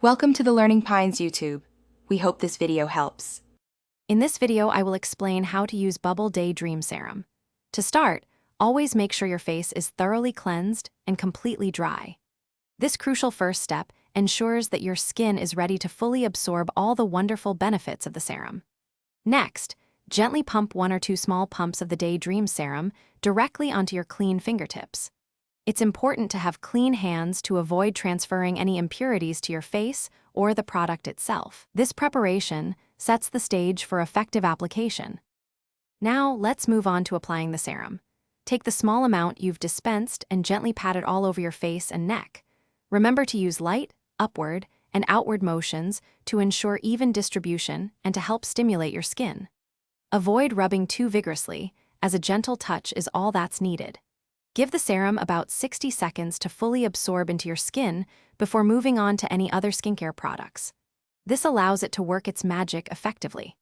Welcome to the Learning Pines YouTube. We hope this video helps. In this video, I will explain how to use Bubble Day Dream Serum. To start, always make sure your face is thoroughly cleansed and completely dry. This crucial first step ensures that your skin is ready to fully absorb all the wonderful benefits of the serum. Next, gently pump 1 or 2 small pumps of the Day Dream Serum directly onto your clean fingertips. It's important to have clean hands to avoid transferring any impurities to your face or the product itself. This preparation sets the stage for effective application. Now, let's move on to applying the serum. Take the small amount you've dispensed and gently pat it all over your face and neck. Remember to use light, upward, and outward motions to ensure even distribution and to help stimulate your skin. Avoid rubbing too vigorously, as a gentle touch is all that's needed. Give the serum about 60 seconds to fully absorb into your skin before moving on to any other skincare products. This allows it to work its magic effectively.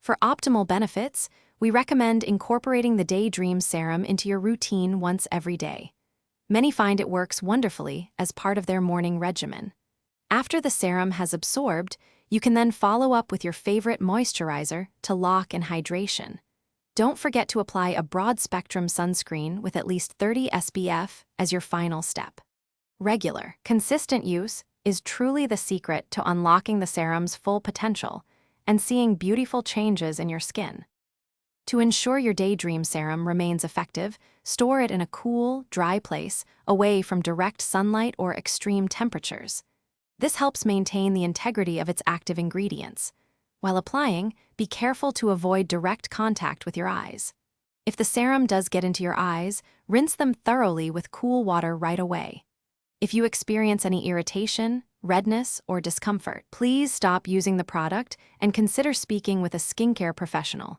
For optimal benefits, we recommend incorporating the Day Dream Serum into your routine once every day. Many find it works wonderfully as part of their morning regimen. After the serum has absorbed, you can then follow up with your favorite moisturizer to lock in hydration. Don't forget to apply a broad-spectrum sunscreen with at least 30 SPF as your final step. Regular, consistent use is truly the secret to unlocking the serum's full potential and seeing beautiful changes in your skin. To ensure your Day Dream Serum remains effective, store it in a cool, dry place away from direct sunlight or extreme temperatures. This helps maintain the integrity of its active ingredients. While applying, be careful to avoid direct contact with your eyes. If the serum does get into your eyes, rinse them thoroughly with cool water right away. If you experience any irritation, redness, or discomfort, please stop using the product and consider speaking with a skincare professional.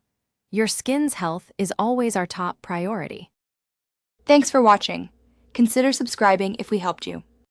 Your skin's health is always our top priority. Thanks for watching. Consider subscribing if we helped you.